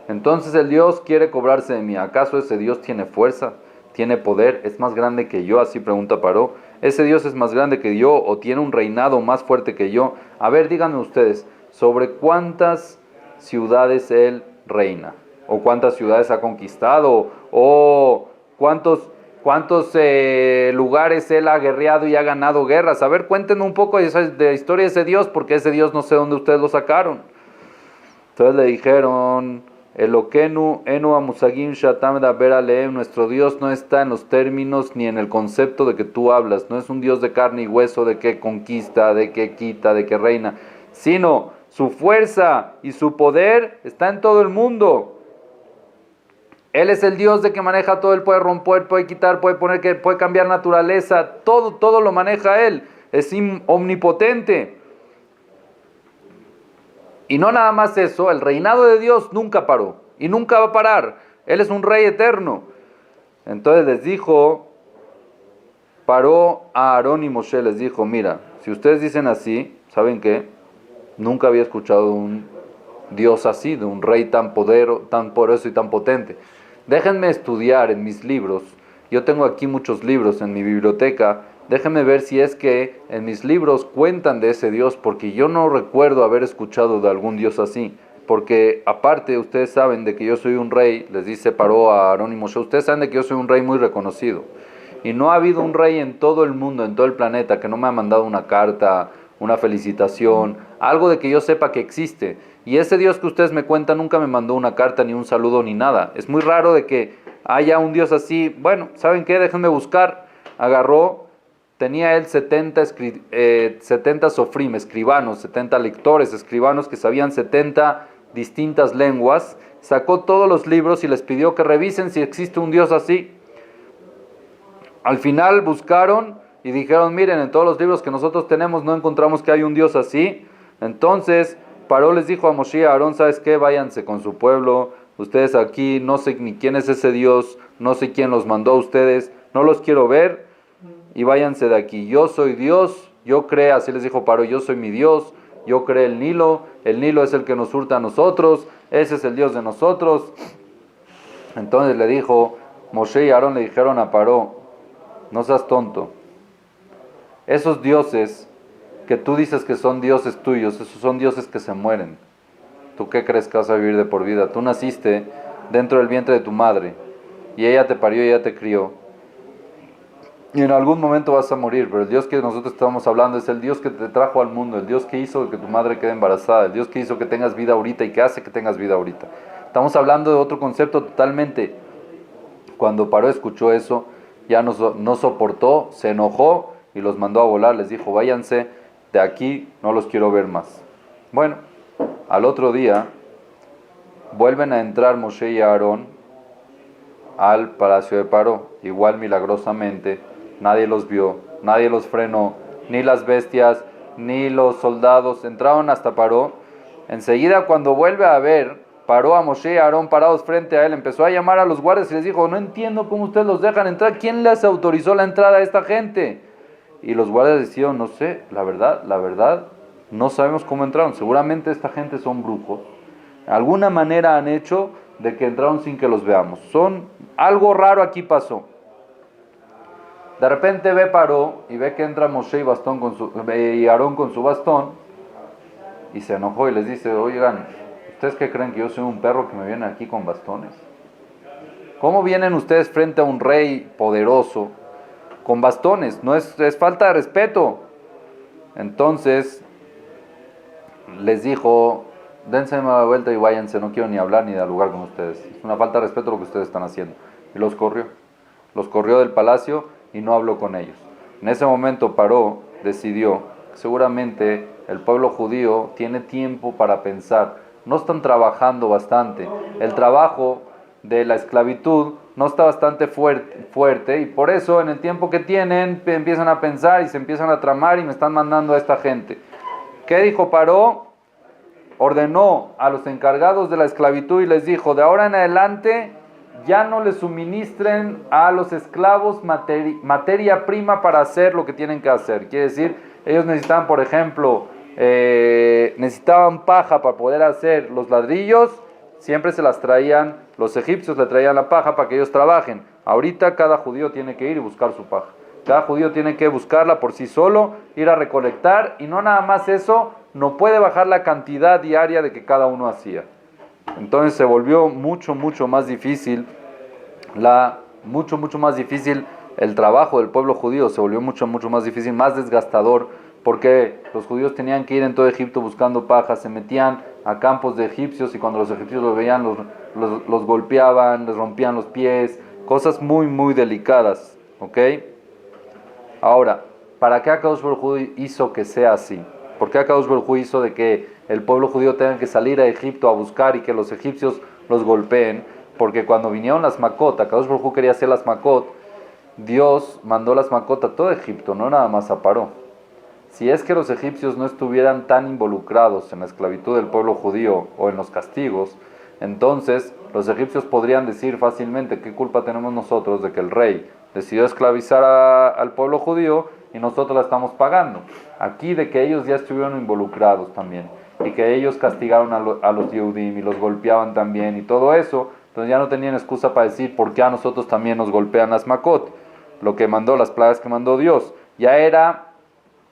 entonces el Dios quiere cobrarse de mí. ¿Acaso ese Dios tiene fuerza? ¿Tiene poder? ¿Es más grande que yo? Así pregunta Paró. ¿Ese Dios es más grande que yo o tiene un reinado más fuerte que yo? A ver, díganme ustedes, ¿sobre cuántas ciudades él reina? ¿O cuántas ciudades ha conquistado? ¿O cuántos lugares él ha guerreado y ha ganado guerras? A ver, cuéntenme un poco de la historia de ese Dios, porque ese Dios no sé dónde ustedes lo sacaron. Entonces le dijeron, Elokenu enu amusagim shatam daber aleem, nuestro Dios no está en los términos ni en el concepto de que tú hablas, no es un Dios de carne y hueso, de que conquista, de que quita, de que reina, sino su fuerza y su poder está en todo el mundo. Él es el Dios de que maneja todo, él puede romper, puede quitar, puede cambiar naturaleza, todo lo maneja él, es omnipotente. Y no nada más eso, el reinado de Dios nunca paró y nunca va a parar. Él es un rey eterno. Entonces les dijo, Paró a Aarón y Moshe, les dijo, mira, si ustedes dicen así, ¿saben qué? Nunca había escuchado de un Dios así, de un rey tan poderoso y tan potente. Déjenme estudiar en mis libros. Yo tengo aquí muchos libros en mi biblioteca. Déjenme ver si es que en mis libros cuentan de ese Dios, porque yo no recuerdo haber escuchado de algún Dios así. Porque aparte, ustedes saben de que yo soy un rey, les dice Paró a Aarón y Moshe, ustedes saben de que yo soy un rey muy reconocido. Y no ha habido un rey en todo el mundo, en todo el planeta, que no me ha mandado una carta, una felicitación, algo de que yo sepa que existe. Y ese Dios que ustedes me cuentan nunca me mandó una carta, ni un saludo, ni nada. Es muy raro de que haya un Dios así. Bueno, ¿saben qué? Déjenme buscar. Agarró tenía él 70 sofrim, escribanos, 70 lectores, escribanos que sabían 70 distintas lenguas. Sacó todos los libros y les pidió que revisen si existe un Dios así. Al final buscaron y dijeron, miren, en todos los libros que nosotros tenemos no encontramos que hay un Dios así. Entonces Paró les dijo a Moshe y a Aarón, ¿sabes qué? Váyanse con su pueblo, ustedes aquí, no sé ni quién es ese Dios, no sé quién los mandó a ustedes, no los quiero ver y váyanse de aquí. Yo soy Dios, yo creé, así les dijo Paró, yo soy mi Dios, yo creé el Nilo es el que nos hurta a nosotros, ese es el Dios de nosotros. Entonces le dijo, Moshe y Aarón le dijeron a Paró, no seas tonto, esos dioses que tú dices que son dioses tuyos, esos son dioses que se mueren. ¿Tú qué crees que vas a vivir de por vida? Tú naciste dentro del vientre de tu madre y ella te parió y ella te crió. Y en algún momento vas a morir, pero el Dios que nosotros estamos hablando es el Dios que te trajo al mundo, el Dios que hizo que tu madre quede embarazada, el Dios que hizo que tengas vida ahorita y que hace que tengas vida ahorita. Estamos hablando de otro concepto totalmente. Cuando Paró escuchó eso, ya no soportó, se enojó y los mandó a volar, les dijo, váyanse de aquí, no los quiero ver más. Bueno, al otro día vuelven a entrar Moshe y Aarón al palacio de Paró, igual milagrosamente, nadie los vio, nadie los frenó, ni las bestias, ni los soldados, entraron hasta Paró. Enseguida cuando vuelve a ver, Paró a Moshe y Aarón parados frente a él, empezó a llamar a los guardias y les dijo, no entiendo cómo ustedes los dejan entrar, ¿quién les autorizó la entrada a esta gente? Y los guardias decían, no sé, la verdad, no sabemos cómo entraron. Seguramente esta gente son brujos. De alguna manera han hecho de que entraron sin que los veamos. Algo raro aquí pasó. De repente ve Paró y ve que entra Moshe y Aarón con su bastón y se enojó y les dice, oigan, ¿ustedes qué creen que yo soy un perro que me viene aquí con bastones? ¿Cómo vienen ustedes frente a un rey poderoso con bastones? No es falta de respeto. Entonces les dijo, dense una vuelta y váyanse, no quiero ni hablar ni dialogar con ustedes. Es una falta de respeto lo que ustedes están haciendo. Y los corrió del palacio y no habló con ellos. En ese momento Paró decidió, seguramente el pueblo judío tiene tiempo para pensar, no están trabajando bastante, el trabajo de la esclavitud no está bastante fuerte y por eso en el tiempo que tienen empiezan a pensar y se empiezan a tramar y me están mandando a esta gente. ¿Qué dijo Paró? Ordenó a los encargados de la esclavitud y les dijo, de ahora en adelante ya no les suministren a los esclavos materia prima para hacer lo que tienen que hacer. Quiere decir, ellos necesitaban, por ejemplo, necesitaban paja para poder hacer los ladrillos, siempre se las traían, los egipcios le traían la paja para que ellos trabajen. Ahorita cada judío tiene que ir y buscar su paja. Cada judío tiene que buscarla por sí solo, ir a recolectar, y no nada más eso, no puede bajar la cantidad diaria de que cada uno hacía. Entonces se volvió mucho más difícil mucho más difícil el trabajo del pueblo judío, se volvió mucho más difícil, más desgastador, porque los judíos tenían que ir en todo Egipto buscando paja, se metían a campos de egipcios y cuando los egipcios los veían los golpeaban, les rompían los pies, cosas muy delicadas, ¿ok? Ahora, ¿para qué Akadosh Baruj Hu hizo que sea así? ¿Por qué Akadosh Baruj Hu hizo de que el pueblo judío tenga que salir a Egipto a buscar y que los egipcios los golpeen? Porque cuando vinieron las Makot, Akadosh Baruj Hu quería hacer las Makot, Dios mandó las Makot a todo Egipto, no nada más a Paró. Si es que los egipcios no estuvieran tan involucrados en la esclavitud del pueblo judío o en los castigos, entonces los egipcios podrían decir fácilmente, ¿qué culpa tenemos nosotros de que el rey decidió esclavizar al pueblo judío y nosotros la estamos pagando? Aquí de que ellos ya estuvieron involucrados también y que ellos castigaron a los Yehudim y los golpeaban también y todo eso, entonces ya no tenían excusa para decir por qué a nosotros también nos golpean las Makot, lo que mandó, las plagas que mandó Dios. Ya era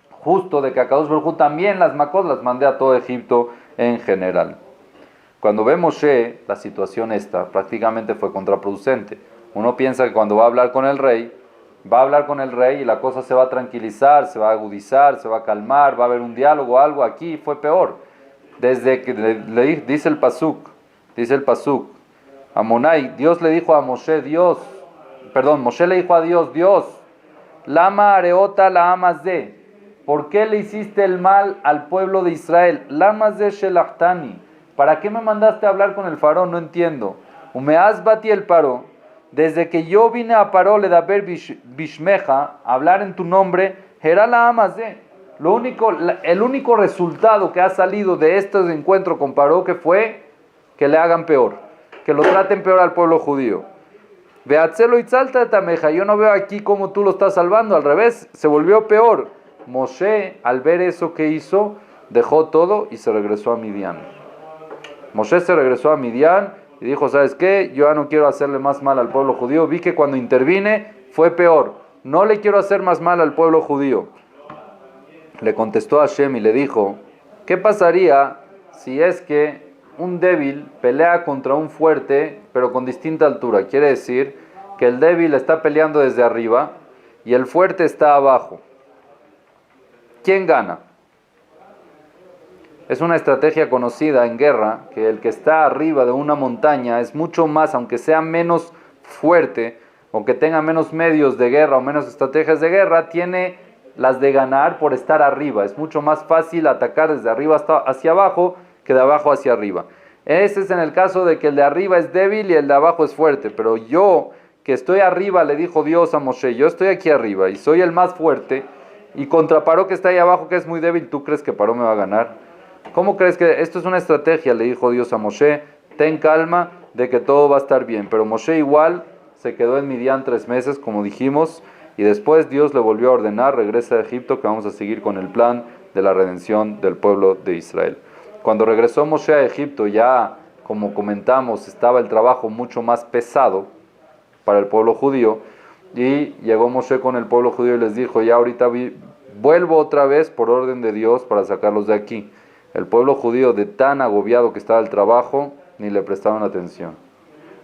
justo de que Akadosh Baruj Hu también las Makot las mandé a todo Egipto en general. Cuando ve Moshe, la situación esta prácticamente fue contraproducente. Uno piensa que cuando va a hablar con el rey y la cosa se va a tranquilizar, se va a agudizar, se va a calmar, va a haber un diálogo, algo. Aquí fue peor. Desde que dice el pasuk, Amonai, Dios le dijo a Moshe, Moshe le dijo a Dios, Lama areota la amas de. ¿Por qué le hiciste el mal al pueblo de Israel? Lamas de shelachtani. ¿Para qué me mandaste a hablar con el faraón? No entiendo. Umeaz bati el paro. Desde que yo vine a Paró le daber bishmeja, hablar en tu nombre, era la amas de. El único resultado que ha salido de este encuentro con Paró que fue que le hagan peor, que lo traten peor al pueblo judío. Veatzelo y tzalta tameja. Yo no veo aquí cómo tú lo estás salvando, al revés, se volvió peor. Moshe, al ver eso que hizo, dejó todo y se regresó a Midian. Moshe se regresó a Midian y dijo, ¿sabes qué? Yo ya no quiero hacerle más mal al pueblo judío. Vi que cuando intervine fue peor. No le quiero hacer más mal al pueblo judío. Le contestó a Hashem y le dijo, ¿qué pasaría si es que un débil pelea contra un fuerte, pero con distinta altura? Quiere decir que el débil está peleando desde arriba y el fuerte está abajo. ¿Quién gana? Es una estrategia conocida en guerra, que el que está arriba de una montaña es mucho más, aunque sea menos fuerte, o que tenga menos medios de guerra o menos estrategias de guerra, tiene las de ganar por estar arriba. Es mucho más fácil atacar desde arriba hacia abajo que de abajo hacia arriba. Ese es en el caso de que el de arriba es débil y el de abajo es fuerte. Pero yo, que estoy arriba, le dijo Dios a Moshe, yo estoy aquí arriba y soy el más fuerte, y contra Paró que está ahí abajo, que es muy débil, ¿tú crees que Paró me va a ganar? ¿Cómo crees que esto es una estrategia? Le dijo Dios a Moshe, ten calma de que todo va a estar bien. Pero Moshe igual se quedó en Midian 3 meses, como dijimos, y después Dios le volvió a ordenar, regresa a Egipto, que vamos a seguir con el plan de la redención del pueblo de Israel. Cuando regresó Moshe a Egipto, ya, como comentamos, estaba el trabajo mucho más pesado para el pueblo judío, y llegó Moshe con el pueblo judío y les dijo, ya ahorita vuelvo otra vez por orden de Dios para sacarlos de aquí. El pueblo judío, de tan agobiado que estaba el trabajo, ni le prestaron atención.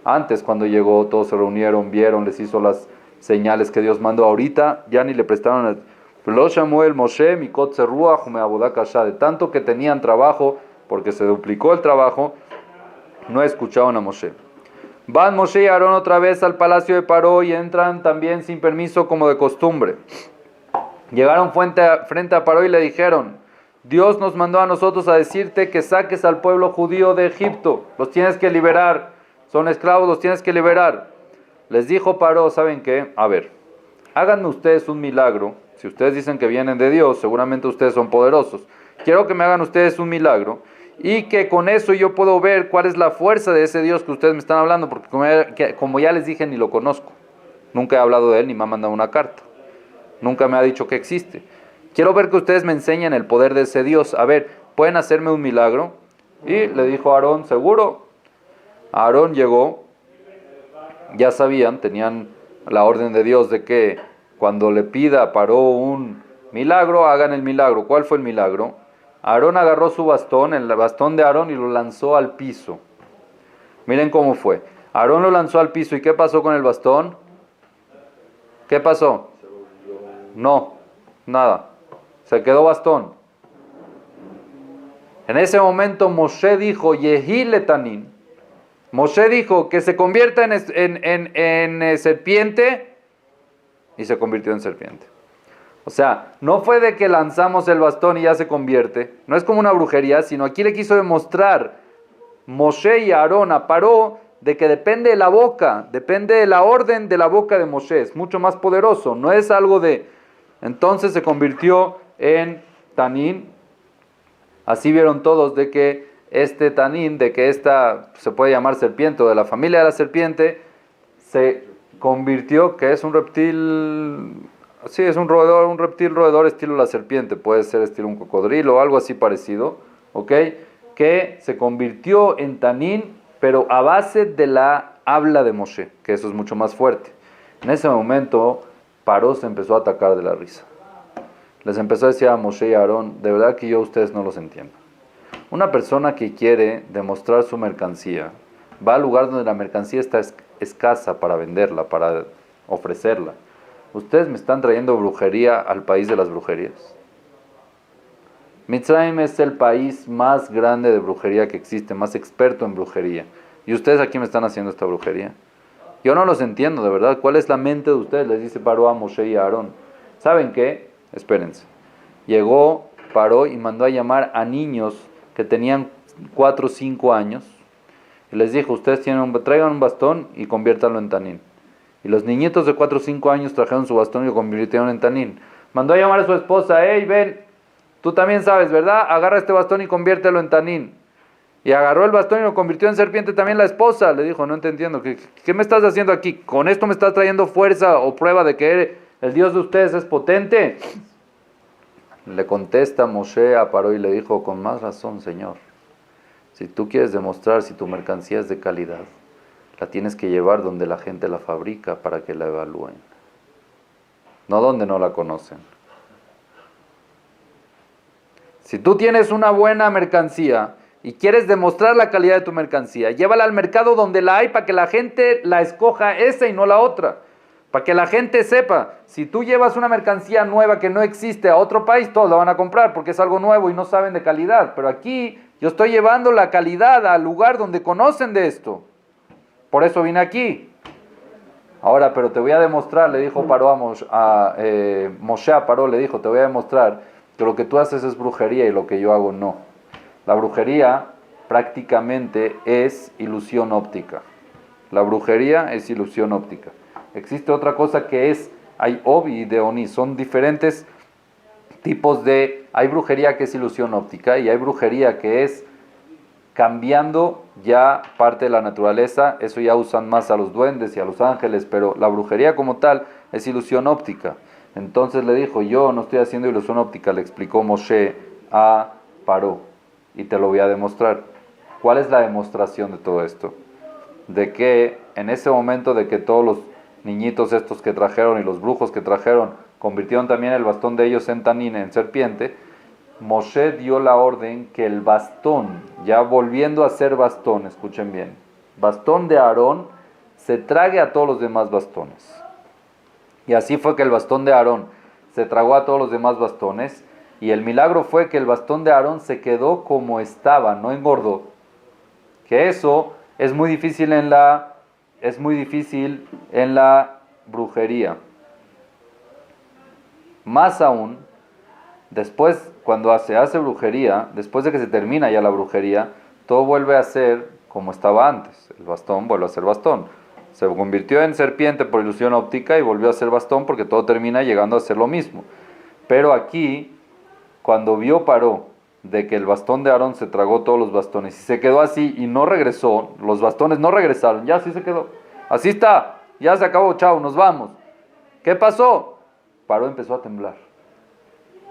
Antes, cuando llegó, todos se reunieron, vieron, les hizo las señales que Dios mandó. Ahorita ya ni le prestaron atención. Lo llamó el Moshe, mikot ruach me abodakasha. De tanto que tenían trabajo, porque se duplicó el trabajo, no escucharon a Moshe. Van Moshe y Aarón otra vez al palacio de Paró y entran también sin permiso como de costumbre. Llegaron frente a Paró y le dijeron, Dios nos mandó a nosotros a decirte que saques al pueblo judío de Egipto, los tienes que liberar, son esclavos, los tienes que liberar. Les dijo Paró, ¿saben qué? A ver, háganme ustedes un milagro. Si ustedes dicen que vienen de Dios, seguramente ustedes son poderosos. Quiero que me hagan ustedes un milagro y que con eso yo puedo ver cuál es la fuerza de ese Dios que ustedes me están hablando, porque como ya les dije, ni lo conozco. Nunca he hablado de él, ni me ha mandado una carta. Nunca me ha dicho que existe. Quiero ver que ustedes me enseñen el poder de ese Dios. A ver, ¿pueden hacerme un milagro? Y le dijo a Aarón, ¿seguro? Aarón llegó, ya sabían, tenían la orden de Dios de que cuando le pida a Paró un milagro, hagan el milagro. ¿Cuál fue el milagro? Aarón agarró su bastón, el bastón de Aarón, y lo lanzó al piso. Miren cómo fue. Aarón lo lanzó al piso, ¿y qué pasó con el bastón? ¿Qué pasó? No, nada. Se quedó bastón. En ese momento Moshe dijo, Yehi letanin. Moshe dijo que se convierta en serpiente, y se convirtió en serpiente. O sea, no fue de que lanzamos el bastón y ya se convierte. No es como una brujería, sino aquí le quiso demostrar Moshe y Aarón a Paró de que depende de la boca, depende de la orden de la boca de Moshe. Es mucho más poderoso, no es algo de... Entonces se convirtió en Tanín. Así vieron todos de que este Tanín, de que esta se puede llamar serpiente o de la familia de la serpiente, se convirtió, que es un reptil, sí, es un roedor, un reptil roedor estilo la serpiente, puede ser estilo un cocodrilo o algo así parecido, ¿ok? Que se convirtió en Tanín, pero a base de la habla de Moshe, que eso es mucho más fuerte. En ese momento, Paró se empezó a atacar de la risa. Les empezó a decir a Moshe y a Aarón, de verdad que yo a ustedes no los entiendo. Una persona que quiere demostrar su mercancía, va al lugar donde la mercancía está escasa para venderla, para ofrecerla. Ustedes me están trayendo brujería al país de las brujerías. Mitzrayim es el país más grande de brujería que existe, más experto en brujería. Y ustedes aquí me están haciendo esta brujería. Yo no los entiendo, de verdad. ¿Cuál es la mente de ustedes? Les dice Paró a Moshe y a Aarón. ¿Saben qué? Espérense. Llegó, paró y mandó a llamar a niños que tenían 4 o 5 años. Y les dijo, ustedes traigan un bastón y conviértanlo en tanín. Y los niñitos de 4 o 5 años trajeron su bastón y lo convirtieron en tanín. Mandó a llamar a su esposa, hey, ven, tú también sabes, ¿verdad? Agarra este bastón y conviértelo en tanín. Y agarró el bastón y lo convirtió en serpiente también la esposa. Le dijo, no te entiendo, ¿qué me estás haciendo aquí? ¿Con esto me estás trayendo fuerza o prueba de que el Dios de ustedes es potente? Le contesta Moshe a Paró y le dijo, con más razón, Señor. Si tú quieres demostrar si tu mercancía es de calidad, la tienes que llevar donde la gente la fabrica para que la evalúen. No donde no la conocen. Si tú tienes una buena mercancía y quieres demostrar la calidad de tu mercancía, llévala al mercado donde la hay para que la gente la escoja esa y no la otra. Para que la gente sepa, si tú llevas una mercancía nueva que no existe a otro país, todos la van a comprar porque es algo nuevo y no saben de calidad. Pero aquí yo estoy llevando la calidad al lugar donde conocen de esto. Por eso vine aquí. Ahora, pero te voy a demostrar, le dijo Paró Moshe a Paró, le dijo, te voy a demostrar que lo que tú haces es brujería y lo que yo hago no. La brujería prácticamente es ilusión óptica. La brujería es ilusión óptica. Existe otra cosa que hay Obi y de Oni, son diferentes tipos hay brujería que es ilusión óptica y hay brujería que es cambiando ya parte de la naturaleza, eso ya usan más a los duendes y a los ángeles, pero la brujería como tal es ilusión óptica. Entonces le dijo, yo no estoy haciendo ilusión óptica, le explicó Moshe a Paró, y te lo voy a demostrar. ¿Cuál es la demostración de todo esto? De que en ese momento de que todos los niñitos estos que trajeron y los brujos que trajeron convirtieron también el bastón de ellos en tanín, en serpiente, Moshe dio la orden que el bastón, ya volviendo a ser bastón, escuchen bien, bastón de Aarón, se trague a todos los demás bastones. Y así fue que el bastón de Aarón se tragó a todos los demás bastones, y el milagro fue que el bastón de Aarón se quedó como estaba, no engordó. Que eso es muy difícil en la brujería. Más aún, después, cuando se hace brujería, después de que se termina ya la brujería, todo vuelve a ser como estaba antes. El bastón vuelve a ser bastón. Se convirtió en serpiente por ilusión óptica y volvió a ser bastón porque todo termina llegando a ser lo mismo. Pero aquí, cuando vio Paró de que el bastón de Aarón se tragó todos los bastones y se quedó así y no regresó, los bastones no regresaron, ya así se quedó. Así está, ya se acabó, chao, nos vamos. ¿Qué pasó? Paró empezó a temblar.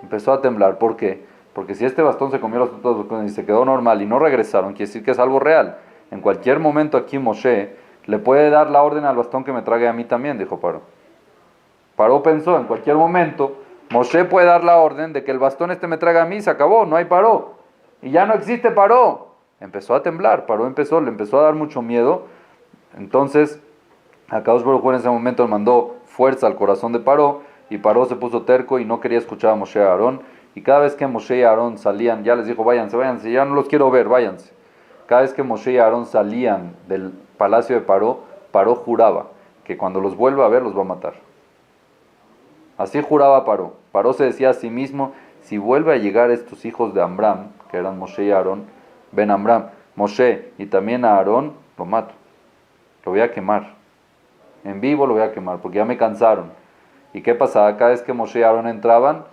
Empezó a temblar, ¿por qué? Porque si este bastón se comió los otros bastones y se quedó normal y no regresaron, quiere decir que es algo real. En cualquier momento aquí Moshe le puede dar la orden al bastón que me trague a mí también, dijo Paró. Paró pensó, en cualquier momento Moshe puede dar la orden de que el bastón este me traga a mí, se acabó, no hay Paró. Y ya no existe Paró. Empezó a temblar, Paró le empezó a dar mucho miedo. Entonces, Akadosh Baruj Hu en ese momento le mandó fuerza al corazón de Paró, y Paró se puso terco y no quería escuchar a Moshe y a Aarón. Y cada vez que Moshe y Aarón salían, ya les dijo, váyanse, ya no los quiero ver, váyanse. Cada vez que Moshe y Aarón salían del palacio de Paró, Paró juraba que cuando los vuelva a ver los va a matar. Así juraba Paró. Paró se decía a sí mismo, si vuelve a llegar estos hijos de Amram, que eran Moshe y Aarón, ven Amram, Moshe y también a Aarón, lo mato. Lo voy a quemar. En vivo lo voy a quemar, porque ya me cansaron. ¿Y qué pasaba? Cada vez que Moshe y Aarón entraban,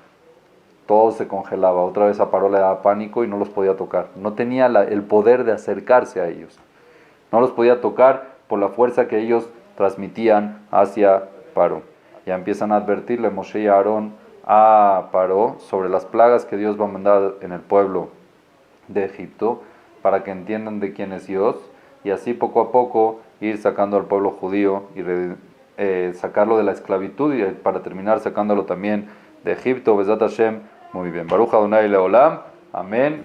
todo se congelaba. Otra vez a Paró le daba pánico y no los podía tocar. No tenía el poder de acercarse a ellos. No los podía tocar por la fuerza que ellos transmitían hacia Paró. Ya empiezan a advertirle Moshe y Aarón a Paró sobre las plagas que Dios va a mandar en el pueblo de Egipto, para que entiendan de quién es Dios, y así poco a poco ir sacando al pueblo judío y sacarlo de la esclavitud, y para terminar sacándolo también de Egipto. Besat Hashem. Muy bien. Baruch Adonai Leolam. Amén.